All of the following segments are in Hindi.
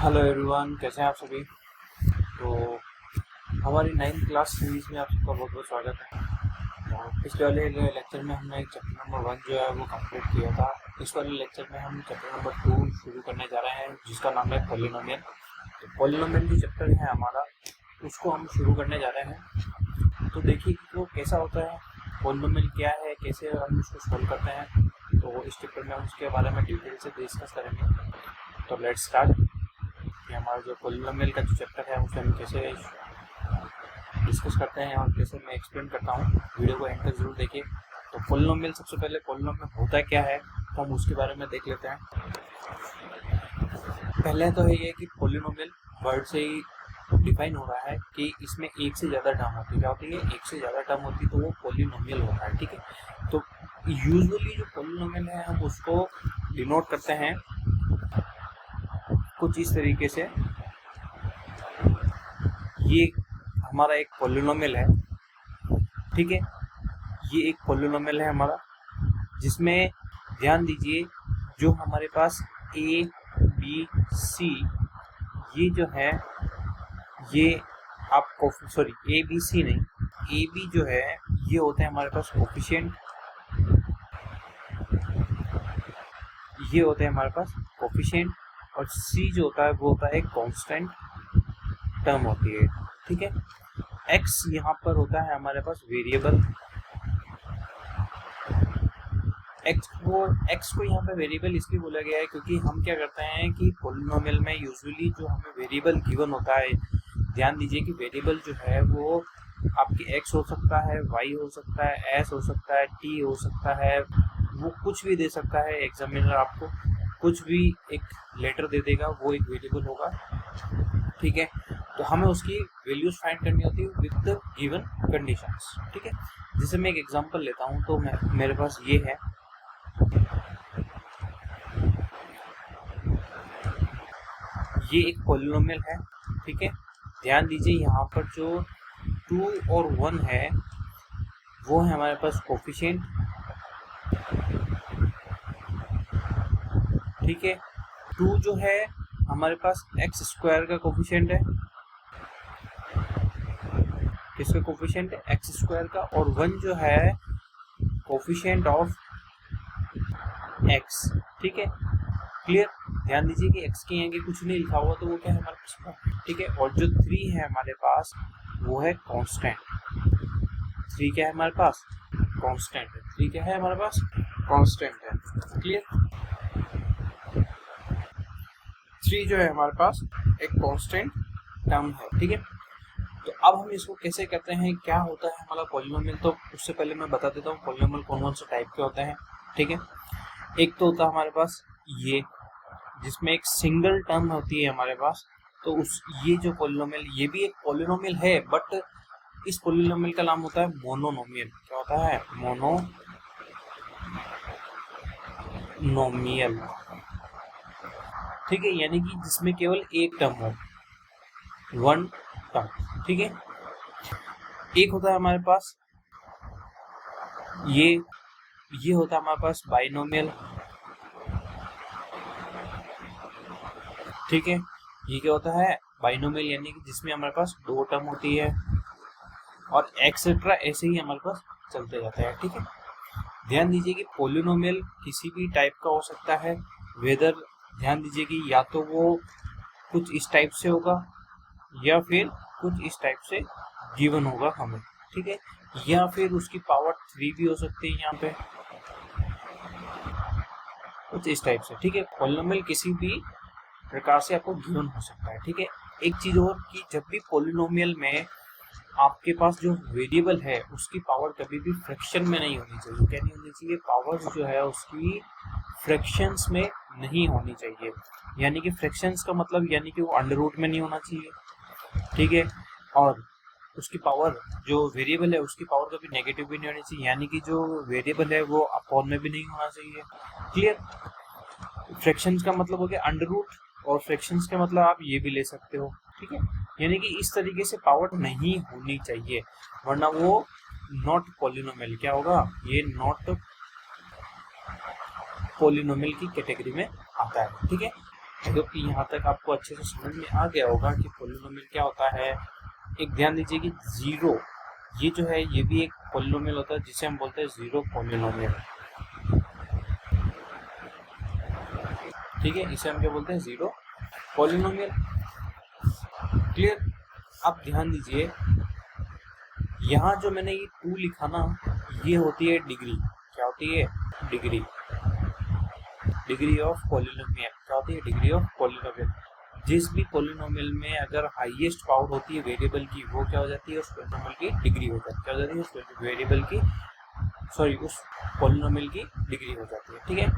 हेलो एवरीवन, कैसे हैं आप सभी। तो हमारी 9th क्लास सीरीज में आप सबका बहुत बहुत स्वागत है। तो पिछले वाले लेक्चर में हमने एक चैप्टर नंबर 1 जो है वो कंप्लीट किया था। इस वाले लेक्चर में हम चैप्टर नंबर 2 शुरू करने जा रहे हैं, जिसका नाम है पॉलिनोमियल। तो पॉलिनोमियल जो चैप्टर है हमारा, उसको हम शुरू करने जा रहे हैं। तो देखिए कि वो कैसा होता है, पॉलिनोमियल क्या है, कैसे हम उसको सॉल्व करते हैं। तो इस चैप्टर में हम उसके बारे में डिटेल से डिस्कस करेंगे। तो लेट्स स्टार्ट कि हमारा जो पॉलिनोमियल का जो चैप्टर है उसे हम कैसे डिस्कस करते हैं और कैसे मैं एक्सप्लेन करता हूँ। वीडियो को एंड तक जरूर देखिए। तो पॉलिनोमियल, सबसे पहले पॉलिनोमियल होता क्या है तो हम उसके बारे में देख लेते हैं। पहले तो है ये कि पॉलिनोमियल वर्ड से ही डिफाइन हो रहा है कि इसमें एक से ज़्यादा टर्म होती है। क्या होती है? एक से ज़्यादा टर्म होती है तो वो पॉलिनोमियल होता है। ठीक है। तो यूजुअली जो पॉलिनोमियल है हम उसको डिनोट करते हैं कुछ इस तरीके से। ये हमारा एक पॉलिनोमियल है, ठीक है। ये एक पॉलिनोमियल है हमारा, जिसमें ध्यान दीजिए जो हमारे पास ए बी सी ये जो है ये आपको सॉरी ए बी सी नहीं, ए बी जो है ये होते हैं हमारे पास कोफिशिएंट। ये होते हैं हमारे पास कोफिशिएंट और सी जो होता है वो होता है कांस्टेंट टर्म होती है। ठीक है। एक्स यहाँ पर होता है हमारे पास वेरिएबल। एक्स को यहाँ पे वेरिएबल इसलिए बोला गया है क्योंकि हम क्या करते हैं कि पॉलिनोमियल में यूजुअली जो हमें वेरिएबल गिवन होता है, ध्यान दीजिए कि वेरिएबल जो है वो आपकी एक्स हो सकता है, वाई हो सकता है, एस हो सकता है, टी हो सकता है, वो कुछ भी दे सकता है। एग्जामिनर आपको कुछ भी एक लेटर दे देगा, वो एक वेरिएबल होगा। ठीक है। तो हमें उसकी वैल्यूज फाइंड करनी होती है विद द गिवन कंडीशंस। ठीक है। जैसे मैं एक एग्जांपल लेता हूँ, तो मेरे पास ये है, ये एक पॉलिनोमियल है। ठीक है। ध्यान दीजिए यहाँ पर जो 2 और 1 है वो है हमारे पास कोफिशिएंट। ठीक है। 2 जो है हमारे पास एक्स स्क्वायर का कोफिशिएंट है। किसका कोफिशिएंट है? एक्स स्क्वायर का। और 1 जो है कोफिशिएंट ऑफ एक्स। ठीक है। क्लियर। ध्यान दीजिए कि एक्स के आगे कुछ नहीं लिखा हुआ, तो वो क्या है हमारे पास। ठीक है। और जो 3 है हमारे पास वो है कांस्टेंट। 3 क्या है हमारे पास? कांस्टेंट है। 3 क्या है हमारे पास? कांस्टेंट है। क्लियर। 3 जो है हमारे पास एक कांस्टेंट टर्म है। ठीक है। तो अब हम इसको कैसे करते हैं, क्या होता है हमारा पॉलिनोमियल, तो उससे पहले मैं बता देता हूँ पॉलिनोमियल कौन कौन से टाइप के होते हैं। ठीक है। एक तो होता है हमारे पास ये, जिसमें एक सिंगल टर्म होती है हमारे पास। तो उस ये जो पॉलिनोमियल, ये भी एक पॉलिनोमियल है, बट इस पॉलिनोमियल का नाम होता है मोनोनोमियल। क्या होता है? मोनोनोमियल। ठीक है। यानी कि जिसमें केवल एक टर्म हो, वन टर्म। ठीक है। एक होता है हमारे पास ये होता है हमारे पास बाइनोमियल। ठीक है। ये क्या होता है? बाइनोमियल, यानी कि जिसमें हमारे पास 2 टर्म होती है और एक्सेट्रा ऐसे ही हमारे पास चलते जाता है। ठीक है। ध्यान दीजिए कि पॉलिनोमियल किसी भी टाइप का हो सकता है। वेदर ध्यान दीजिए कि या तो वो कुछ इस टाइप से होगा या फिर कुछ इस टाइप से गिवन होगा हमें। ठीक है। या फिर उसकी पावर 3 भी हो सकती है यहाँ पे, कुछ इस टाइप से। ठीक है। पॉलिनोमियल किसी भी प्रकार से आपको गिवन हो सकता है। ठीक है। एक चीज और कि जब भी पॉलिनोमियल में आपके पास जो वेरिएबल है उसकी पावर कभी भी फ्रैक्शन में नहीं होनी चाहिए। क्या नहीं होनी चाहिए? पावर जो है उसकी फ्रैक्शंस में नहीं होनी चाहिए। यानी कि फ्रैक्शंस का मतलब यानी कि वो अंडर रूट में नहीं होना चाहिए। ठीक है। और उसकी पावर, जो वेरिएबल है उसकी पावर कभी नेगेटिव भी नहीं होनी चाहिए, यानी कि जो वेरिएबल है वो अपॉन में भी नहीं होना चाहिए। क्लियर। फ्रैक्शंस का मतलब हो गया अंडर रूट, और फ्रैक्शंस का मतलब आप ये भी ले सकते हो। ठीक है। यानी कि इस तरीके से पावर नहीं होनी चाहिए, वरना वो नॉट पॉलिनोमियल क्या होगा? ये नॉट पॉलिनोमियल की कैटेगरी में आता है। ठीक है। क्योंकि यहाँ तक आपको अच्छे से समझ में आ गया होगा कि पॉलिनोमियल क्या होता है। एक ध्यान दीजिए कि जीरो, ये जो है ये भी एक पॉलिनोमियल होता है जिसे हम बोलते हैं जीरो पॉलिनोमियल। ठीक है, इसे हम क्या बोलते हैं, जीरो पॉलिनोमियल। क्लियर। अब ध्यान दीजिए, यहाँ जो मैंने ये 2 लिखा ना, ये होती है डिग्री। क्या होती है? डिग्री। डिग्री ऑफ पॉलिनोमियल क्या होती है? Degree of polynomial. जिस भी पॉलिनोमियल में अगर हाईएस्ट पावर होती है वेरिएबल की, वो क्या हो जाती है? उस पॉलिनोमियल की डिग्री हो जाती है। क्या हो जाती है? उस वेरिएबल की, सॉरी, उस पॉलिनोमियल की डिग्री हो जाती है। ठीक है,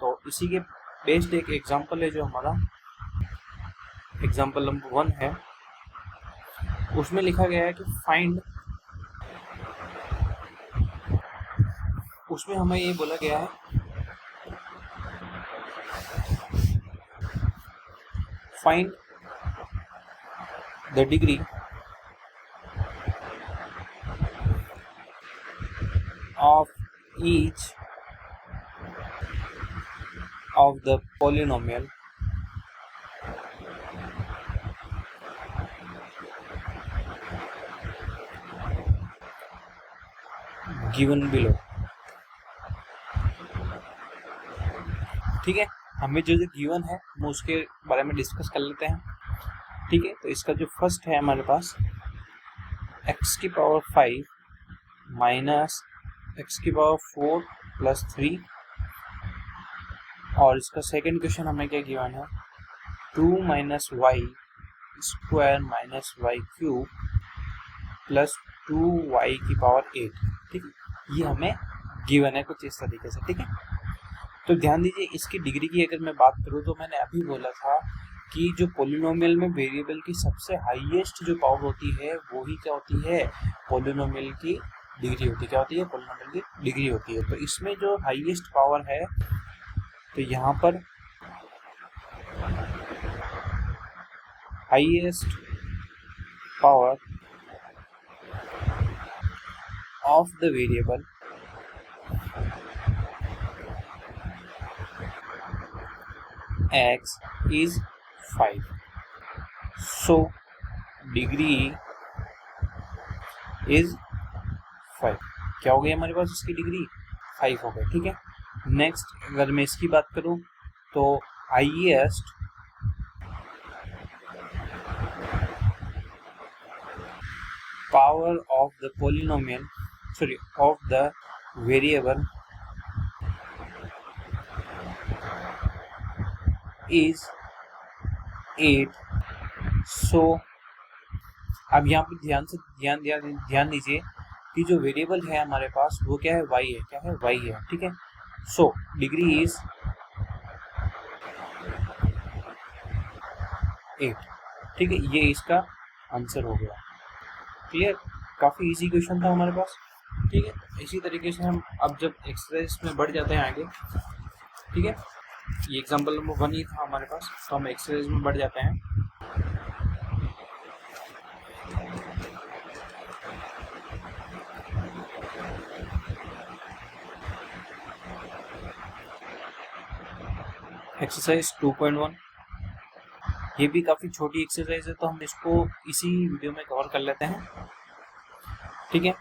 तो इसी के बेस्ड एक एग्जांपल है जो हमारा एग्जांपल नंबर 1 है। उसमें लिखा गया है कि फाइंड, उसमें हमें ये बोला गया है find the degree of each of the polynomial given below। ठीक है, हमें जो गिवन है हम उसके बारे में डिस्कस कर लेते हैं। ठीक है, तो इसका जो फर्स्ट है हमारे पास x की पावर 5 माइनस x की पावर 4 प्लस 3, और इसका सेकंड क्वेश्चन हमें क्या गिवन है, 2 minus Y square minus Y cube plus 2y की पावर 8। ठीक है, ये हमें गिवन है कुछ इस तरीके से। ठीक है, तो ध्यान दीजिए, इसकी डिग्री की अगर मैं बात करूँ तो मैंने अभी बोला था कि जो पॉलिनोमियल में वेरिएबल की सबसे हाईएस्ट जो पावर होती है वो ही क्या होती है? पॉलिनोमियल की डिग्री होती है। क्या होती है? पॉलिनोमियल की डिग्री होती है। तो इसमें जो हाईएस्ट पावर है, तो यहाँ पर highest power of the variable x is 5, so degree is 5। क्या हो गई हमारे पास? इसकी डिग्री 5 हो गई। ठीक है, नेक्स्ट अगर मैं इसकी बात करूं तो highest power of the polynomial, sorry, of the variable is 8। सो अब यहाँ पे ध्यान दीजिए कि जो वेरिएबल है हमारे पास वो क्या है? y है। क्या है? y है। ठीक है, सो डिग्री इज 8। ठीक है, ये इसका आंसर हो गया। क्लियर, काफी इजी क्वेश्चन था हमारे पास। ठीक है, इसी तरीके से हम अब जब एक्सरसाइज में बढ़ जाते हैं आगे, ठीक है, ये एग्जांपल नंबर 1 ही था हमारे पास, तो हम एक्सरसाइज में बढ़ जाते हैं। एक्सरसाइज 2.1, ये भी काफी छोटी एक्सरसाइज है तो हम इसको इसी वीडियो में कवर कर लेते हैं। ठीक है,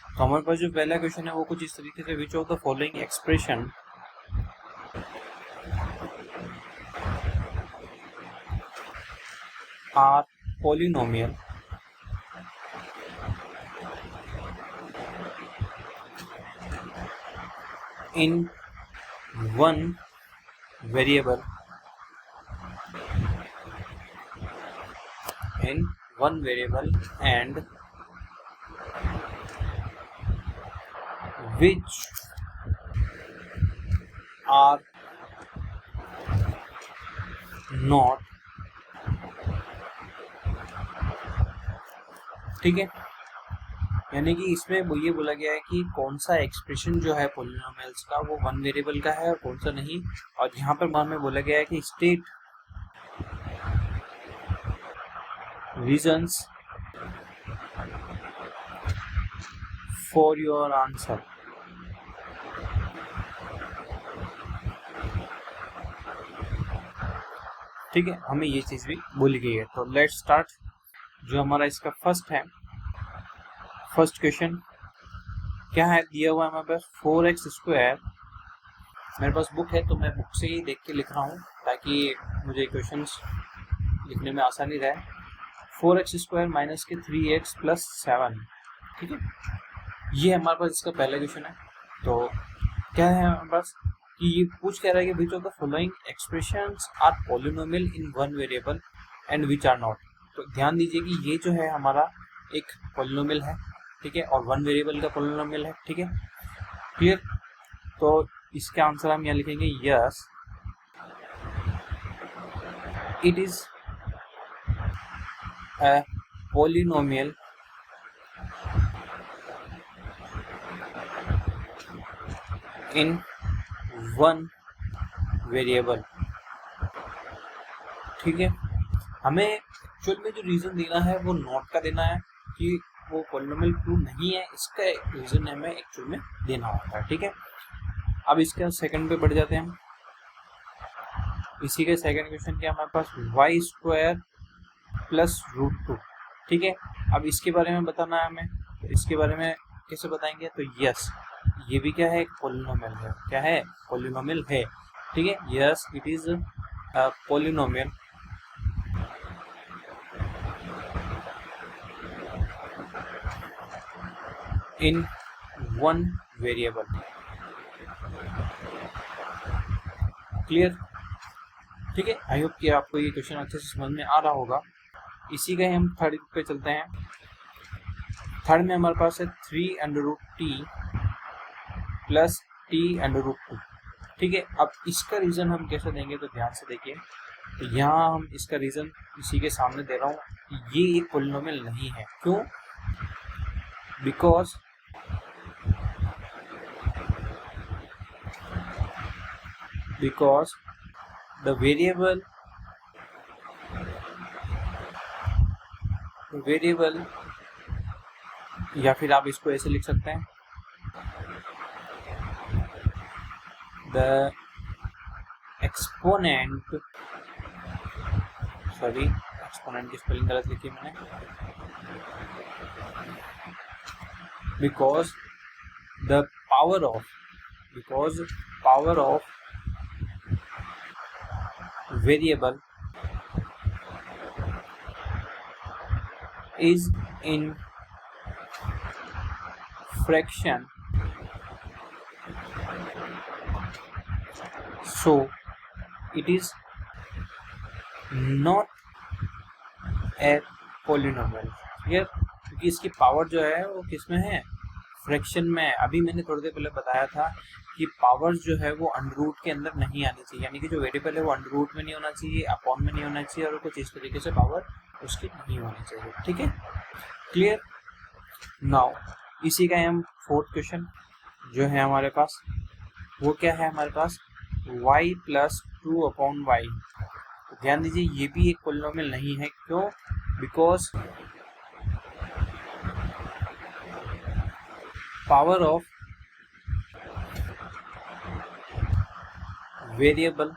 तो हमारे पास जो पहला क्वेश्चन है वो कुछ इस तरीके से, which of the following expression are polynomial in one variable and which are not। ठीक है, यानी कि इसमें वो ये बोला गया है कि कौन सा एक्सप्रेशन जो है पॉलिनोमियल्स का वो वन वेरिएबल का है और कौन सा नहीं। और यहाँ पर मान में बोला गया है कि state reasons for your answer. ठीक है, हमें ये चीज भी बोली गई है। तो लेट्स स्टार्ट। जो हमारा इसका फर्स्ट क्वेश्चन क्या है, दिया हुआ है हमारे पास 4x²। मेरे पास बुक है तो मैं बुक से ही देख के लिख रहा हूँ ताकि मुझे क्वेश्चंस लिखने में आसानी रहे। 4x² माइनस के 3x प्लस 7। ठीक है, ये हमारे पास इसका पहला क्वेश्चन है। तो क्या है हमारे पास कि ये पूछ कह रहा है कि which of the following expressions are polynomial in one variable and which are not. तो ध्यान दीजिए कि ये जो है हमारा एक पॉलिनोमियल है, ठीक है, और वन वेरिएबल का पॉलिनोमियल है। ठीक है, क्लियर। तो इसका आंसर हम यहाँ लिखेंगे yes it is a polynomial in one variable. ठीक है, हमें एक्चुअल में जो रीजन देना है वो नॉट का देना है कि वो पॉलिनोमियल ट्रू नहीं है, इसका रीजन हमें एक्चुअल में देना होता है। ठीक है, अब इसके सेकंड पे बढ़ जाते हैं। इसी के सेकंड क्वेश्चन क्या हमारे पास y² प्लस √2। ठीक है, अब इसके बारे में बताना है हमें। तो इसके बारे में कैसे बताएंगे, तो यस ये भी क्या है, एक पॉलिनोमियल है। क्या है, पॉलिनोमियल है। ठीक है, yes it is a polynomial in one variable. Clear. ठीक है, आई होप कि आपको ये क्वेश्चन अच्छे से समझ में आ रहा होगा। इसी का हम थर्ड पे चलते हैं। थर्ड में हमारे पास है 3√t प्लस t√2। ठीक है, अब इसका रीजन हम कैसे देंगे, तो ध्यान से देखिए। तो यहाँ हम इसका रीजन इसी के सामने दे रहा हूँ, ये एक पॉलिनोमियल नहीं है। क्यों, बिकॉज द वेरिएबल या फिर आप इसको ऐसे लिख सकते हैं, द एक्सपोनेंट की स्पेलिंग गलत लिखी मैंने, because power of variable is in fraction, so it is not a polynomial। Clear, क्योंकि इसकी पावर जो है वो किस में है, फ्रैक्शन में। अभी मैंने थोड़ी देर पहले बताया था कि पावर जो है वो अंडररूट के अंदर नहीं आनी चाहिए, यानी कि जो वेरिएबल है वो अंडररूट में नहीं होना चाहिए, अपॉन में नहीं होना चाहिए, और कुछ इस तरीके से पावर उसकी नहीं होनी चाहिए। ठीक है, क्लियर। नाउ इसी का हम फोर्थ क्वेश्चन जो है हमारे पास वो क्या है, हमारे पास y प्लस 2/y। तो ध्यान दीजिए ये भी एक पॉलिनोमियल नहीं है। क्यों, because power of variable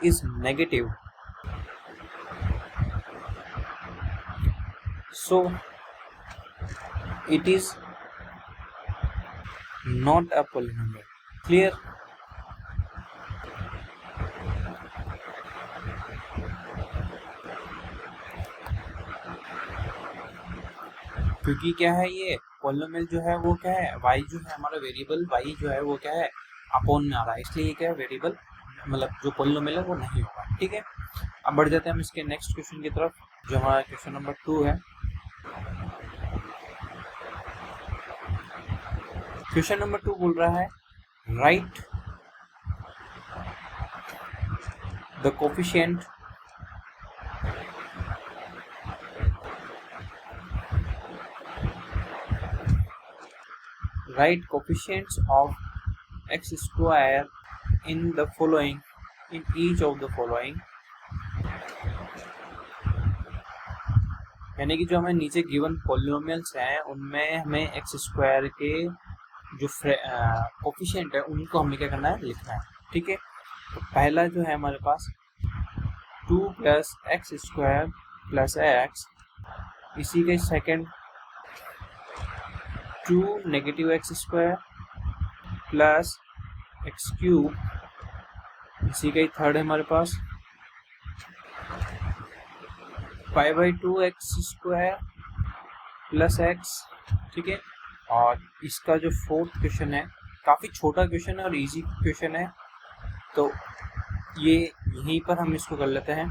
is negative, so it is not a polynomial। clear। क्योंकि क्या है, ये पॉलिनोमियल जो है वो क्या है, y जो है हमारा वेरिएबल y जो है वो क्या है, अपॉन में आ रहा है, इसलिए ये क्या है, वेरिएबल मतलब जो पॉलिनोमियल है वो नहीं होगा। ठीक है, अब बढ़ जाते हैं हम इसके नेक्स्ट क्वेश्चन की तरफ जो हमारा क्वेश्चन नंबर 2 है। क्वेश्चन नंबर 2 बोल रहा है right the coefficient write coefficients of x square in the following, in each of the following, यानी कि जो हमें नीचे गिवन पॉलिनोमियल्स हैं उनमें हमें एक्स स्क्वायर के जो कोफिशिएंट है उनको हमें क्या करना है, लिखना है। ठीक है, तो पहला जो है हमारे पास 2 plus x square plus x, इसी के second 2 negative x square plus x cube, इसी का ही थर्ड है हमारे पास 5/2 एक्स स्क्वायर प्लस एक्स। ठीक है, और इसका जो फोर्थ क्वेश्चन है काफ़ी छोटा क्वेश्चन है और इजी क्वेश्चन है, तो ये यहीं पर हम इसको कर लेते हैं।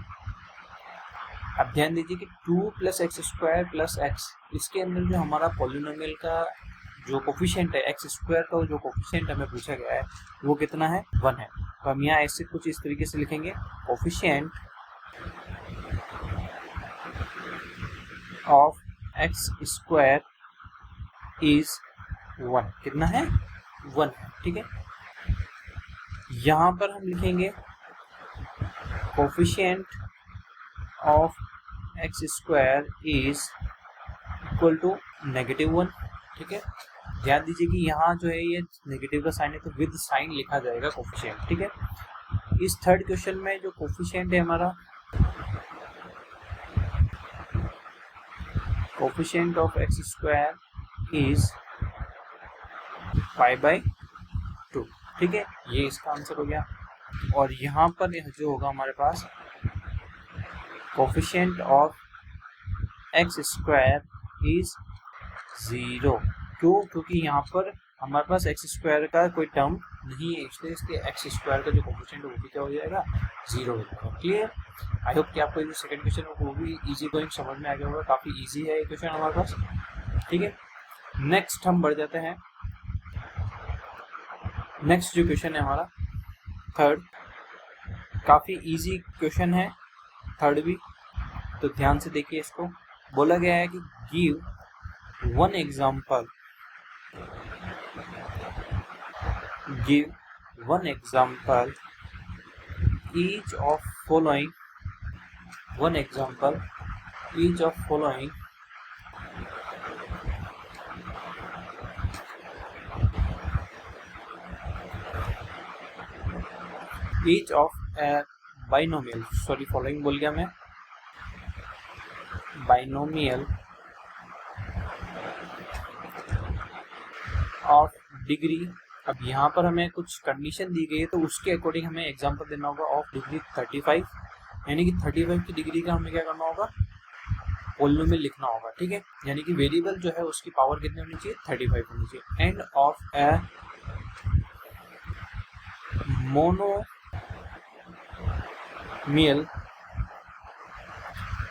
अब ध्यान दीजिए कि 2 plus x square plus x, इसके अंदर जो हमारा पॉलिनोमियल का जो कोफिशिएंट है, एक्स स्क्वायर का जो कोफिशिएंट हमें पूछा गया है वो कितना है, 1 है। तो हम यहाँ ऐसे कुछ इस तरीके से लिखेंगे, coefficient of x square is 1, कितना है, 1 है। ठीक है, यहाँ पर हम लिखेंगे coefficient of x square is equal to -1। ठीक है, ध्यान दीजिए कि यहाँ जो है ये नेगेटिव का साइन है तो विद साइन लिखा जाएगा कोफिशिएंट। ठीक है, इस थर्ड क्वेश्चन में जो कोफिशिएंट है हमारा, coefficient of x square is 5/2। ठीक है, ये इसका आंसर हो गया। और यहाँ पर जो होगा हमारे पास coefficient of x square is 0। क्यों? क्योंकि यहाँ पर हमारे पास एक्स स्क्वायर का कोई टर्म नहीं है, इसलिए इसके एक्स स्क्वायर का जो कोफिशिएंट है वो भी क्या हो जाएगा, 0 हो जाएगा। क्लियर? आई होप कि आपको जो सेकंड क्वेश्चन है वो भी इजी गोइंग समझ में आ गया होगा, काफ़ी इजी है ये क्वेश्चन हमारे पास। ठीक है, नेक्स्ट हम बढ़ जाते हैं। नेक्स्ट जो क्वेश्चन है हमारा थर्ड, काफ़ी इजी क्वेश्चन है थर्ड भी, तो ध्यान से देखिए इसको। बोला गया है कि give one example, give one example each of following, one example each of following each of a binomial, sorry following बोल गया मैं, binomial of degree। अब यहाँ पर हमें कुछ कंडीशन दी गई है तो उसके अकॉर्डिंग हमें एग्जांपल देना होगा ऑफ डिग्री 35, यानी कि 35 की डिग्री का हमें क्या करना होगा, पॉलिनोमियल लिखना होगा। ठीक है, यानी कि वेरिएबल जो है उसकी पावर कितनी होनी चाहिए, 35 होनी चाहिए। End of a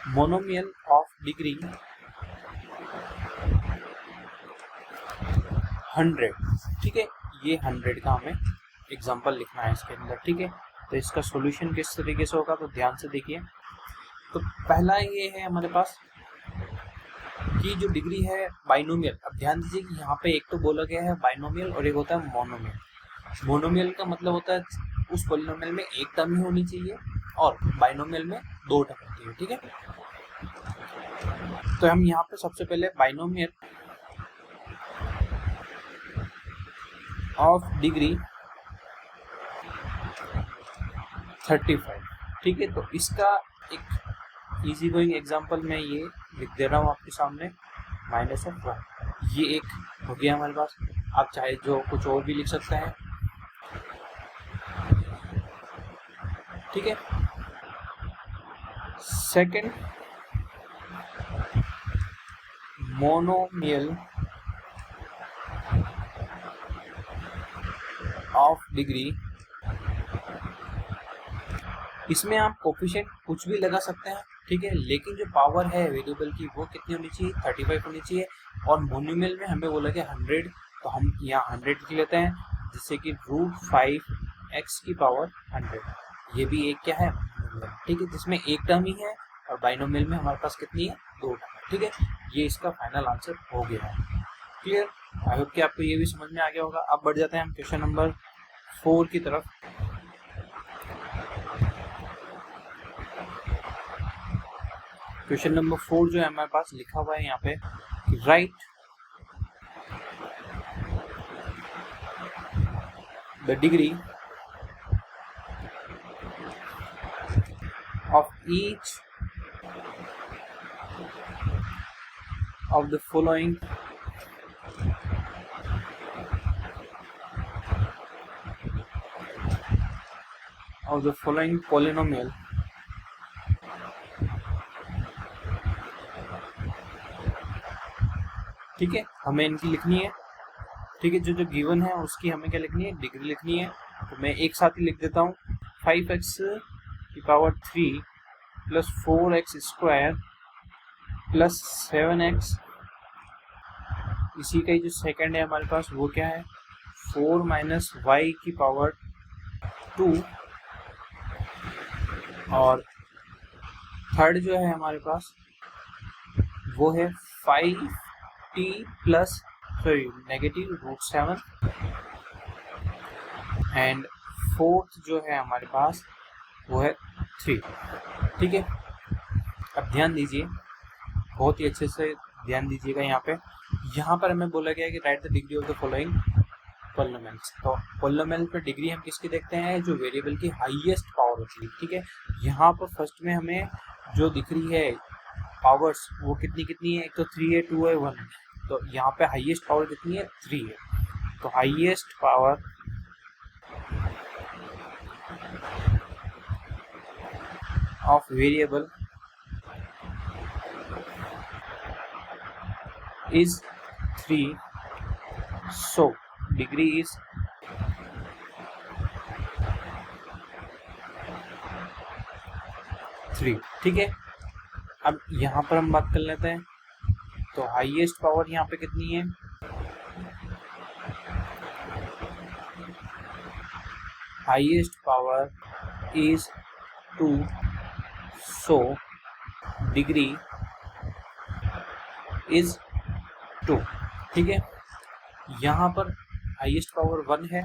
monomial of degree 100। ठीक है, ये 100 का हमें एग्जांपल लिखना है इसके अंदर। ठीक है, तो इसका सॉल्यूशन किस तरीके से होगा, तो ध्यान से देखिए। तो पहला ये है हमारे पास कि जो डिग्री है बाइनोमियल। अब ध्यान दीजिए कि यहाँ पे एक तो बोला गया है बाइनोमियल और एक होता है मोनोमियल। मोनोमियल का मतलब होता है उस पॉलिनोमियल में एक टर्म ही होनी चाहिए और बाइनोमियल में 2 टर्म होती है। ठीक है, तो हम यहाँ पे सबसे पहले बाइनोमियल ऑफ डिग्री 35। ठीक है, तो इसका एक इजी गोइंग एग्जांपल मैं ये लिख दे रहा हूँ आपके सामने, -1। ये एक हो गया हमारे पास। आप चाहे जो कुछ और भी लिख सकते हैं। ठीक है, सेकंड मोनोमियल ऑफ डिग्री, इसमें आप कोफिशिएंट कुछ भी लगा सकते हैं। ठीक है, लेकिन जो पावर है वेरिएबल की वो कितनी होनी चाहिए, 35 होनी चाहिए। और मोनोमियल में हमें बोला गया 100, तो हम यहाँ 100 लिख लेते हैं, जिससे कि √5x की पावर 100। ये भी एक क्या है, ठीक है, जिसमें एक टर्म ही है और बाइनोमियल में हमारे पास कितनी है, 2 टर्म। ठीक है, ये इसका फाइनल आंसर हो गया है। क्लियर? आई होप कि आपको ये भी समझ में आ गया होगा। अब बढ़ जाते हैं हम क्वेश्चन नंबर 4 की तरफ। क्वेश्चन नंबर 4 जो है हमारे पास लिखा हुआ है यहाँ पे, right the degree of each of the following polynomial ठीक है, हमें इनकी लिखनी है। ठीक है, जो जो गिवन है उसकी हमें क्या लिखनी है, डिग्री लिखनी है। तो मैं एक साथ ही लिख देता हूँ, 5x की power 3 plus 4x square plus 7x, इसी का ही जो सेकंड है हमारे पास वो क्या है, 4 माइनस y की पावर 2, और थर्ड जो है हमारे पास वो है 5t plus negative √7, and fourth जो है हमारे पास वो है 3। ठीक है, अब ध्यान दीजिए, बहुत ही अच्छे से ध्यान दीजिएगा। यहाँ पर हमें बोला गया है कि right the degree of the following polynomials. तो पॉलिनोमियल पर डिग्री हम किसकी देखते हैं, जो वेरिएबल की हाईएस्ट पावर होती है। ठीक है, यहाँ पर फर्स्ट में हमें जो दिख रही है पावर्स वो कितनी कितनी है, एक तो 3 है, 2 है, 1 है। तो यहाँ पे हाईएस्ट पावर कितनी है, 3 है। तो highest power of variable is 3, so degree is 3। ठीक है, अब यहाँ पर हम बात कर लेते हैं। तो हाईएस्ट पावर यहाँ पे कितनी है, highest power is 2, so degree is 2। ठीक है, यहाँ पर हाईएस्ट पावर 1 है,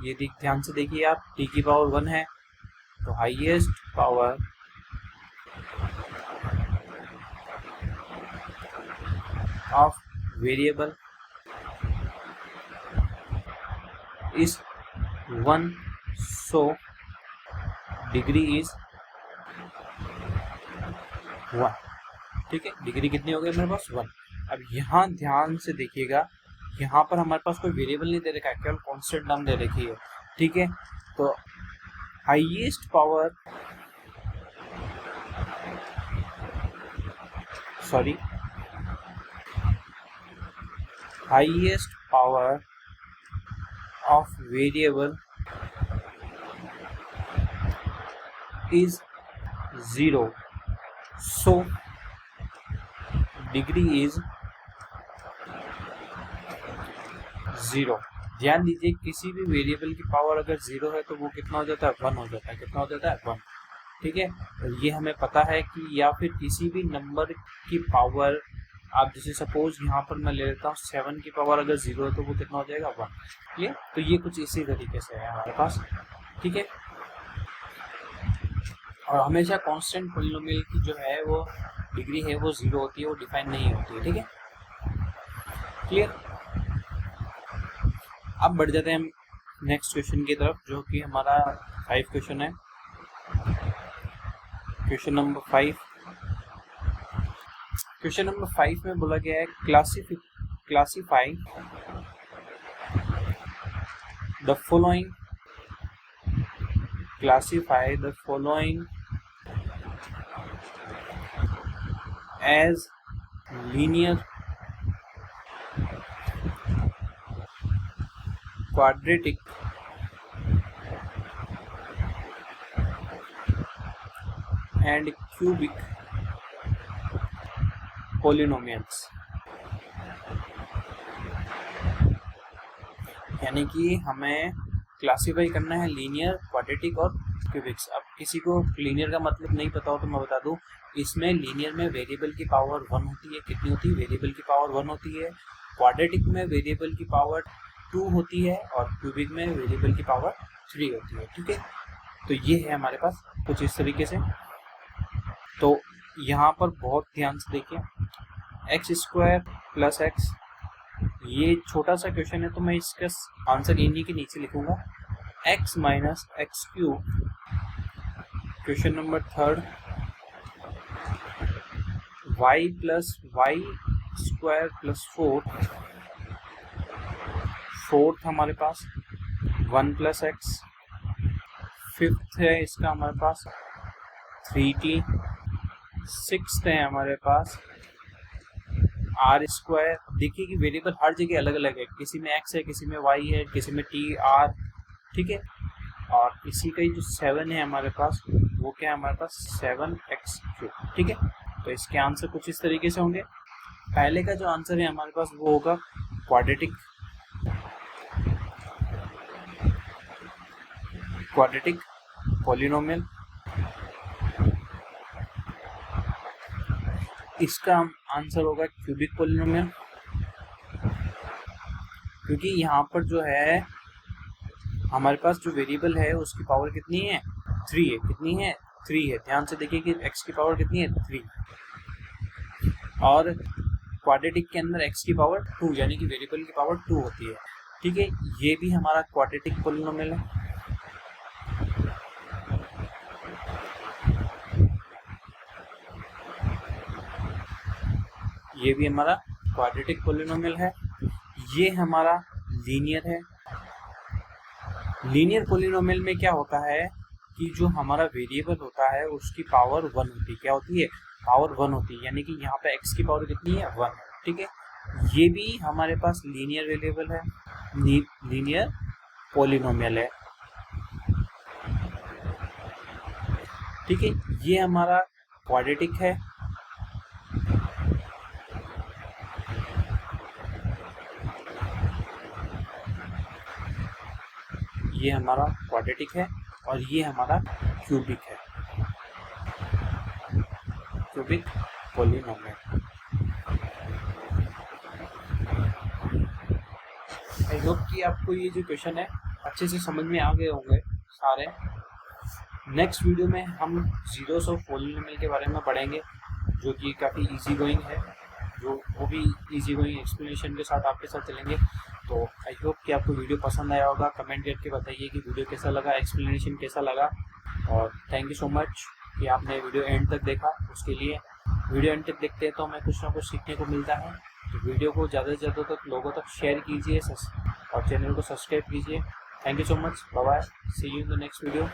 ये ध्यान से देखिए आप, t की पावर 1 है। तो highest power of variable is 1, so degree is 1। ठीक है, डिग्री कितनी हो गई मेरे पास, 1। अब यहाँ ध्यान से देखिएगा, यहाँ पर हमारे पास कोई वेरिएबल नहीं दे रखा है, केवल कांस्टेंट नाम दे रखी है। ठीक है, तो highest power highest power of variable is 0, so degree is 0। ध्यान दीजिए, किसी भी वेरिएबल की पावर अगर 0 है तो वो कितना हो जाता है, 1 हो जाता है। कितना हो जाता है, 1। ठीक है, ये हमें पता है कि, या फिर किसी भी नंबर की पावर आप जैसे सपोज यहाँ पर मैं ले लेता हूँ 7 की पावर अगर 0 है तो वो कितना हो जाएगा, 1। ये तो ये कुछ इसी तरीके से है हमारे पास। ठीक है, और हमेशा कांस्टेंट पॉलिनोमियल की जो है वो डिग्री है वो 0 होती है, वो डिफाइन नहीं होती है। ठीक है, क्लियर। अब बढ़ जाते हैं हम नेक्स्ट क्वेश्चन की तरफ, जो कि हमारा 5 क्वेश्चन है। क्वेश्चन नंबर 5 में बोला गया है classify the following as linear, quadratic, and cubic polynomials. यानी कि हमें क्लासीफाई करना है लीनियर, क्वाड्रेटिक और क्यूबिक्स। अब किसी को लीनियर का मतलब नहीं पता हो तो मैं बता दूं, इसमें लीनियर में वेरिएबल की पावर 1 होती है। कितनी होती है, वेरिएबल की पावर 1 होती है। क्वाड्रेटिक में वेरिएबल की पावर 2 होती है और क्यूबिक में वेरिएबल की पावर 3 होती है। ठीक है, तो ये है हमारे पास कुछ इस तरीके से। तो यहाँ पर बहुत ध्यान से देखिए, एक्स स्क्वायर प्लस एक्स, ये छोटा सा क्वेश्चन है तो मैं इसका आंसर इन्हीं के नीचे लिखूंगा, X minus X cube. Question number 3, Y plus Y square plus 4 हमारे पास 1 प्लस एक्स। 5th है इसका हमारे पास 3t। 6th है हमारे पास आर स्क्वायर। देखिए कि वेरिएबल हर जगह अलग अलग है, किसी में एक्स है, किसी में वाई है, किसी में टी आर। ठीक है, और इसी का ही जो 7 है हमारे पास, वो क्या है हमारे पास 7x3। ठीक है, तो इसके आंसर कुछ इस तरीके से होंगे। पहले का जो आंसर है हमारे पास वो होगा क्वाड्रेटिक पॉलिनोमियल। इसका आंसर होगा क्यूबिक पॉलिनोमियल, क्योंकि यहाँ पर जो है हमारे पास जो वेरिएबल है उसकी पावर कितनी है 3 है। कितनी है 3 है। ध्यान से देखिए कि x की पावर कितनी है 3, और क्वाड्रेटिक के अंदर x की पावर 2 यानी कि वेरिएबल की पावर 2 होती है। ठीक है, ये भी हमारा क्वाड्रेटिक पॉलिनोमियल है। ये भी हमारा क्वाड्रेटिक पॉलिनोमियल है। ये हमारा लीनियर है। लीनियर पॉलिनोमियल में क्या होता है कि जो हमारा वेरिएबल होता है उसकी पावर 1 होती है। क्या होती है? पावर 1 होती है, यानी कि यहाँ पे x की पावर कितनी है 1। ठीक है, ये भी हमारे पास लीनियर वेरिएबल है, लीनियर पॉलिनोमियल है। ठीक है, ये हमारा क्वाड्रेटिक है। ये हमारा क्वाड्रेटिक है और ये हमारा क्यूबिक है, क्यूबिक पॉलिनोमियल। आई होप कि आपको ये जो क्वेश्चन है अच्छे से समझ में आ गए होंगे सारे। नेक्स्ट वीडियो में हम जीरोस ऑफ पॉलिनोमियल के बारे में पढ़ेंगे, जो कि काफ़ी इजी गोइंग है, जो वो भी इजी गोइंग एक्सप्लेनेशन के साथ आपके साथ चलेंगे। तो आई होप कि आपको वीडियो पसंद आया होगा। कमेंट करके बताइए कि वीडियो कैसा लगा, एक्सप्लेनेशन कैसा लगा। और थैंक यू सो मच कि आपने वीडियो एंड तक देखा। उसके लिए वीडियो एंड तक देखते हैं तो हमें कुछ ना कुछ सीखने को मिलता है। तो वीडियो को ज़्यादा से ज़्यादा तक लोगों तक शेयर कीजिए और चैनल को सब्सक्राइब कीजिए। Thank you so much, bye bye, see you in the next video.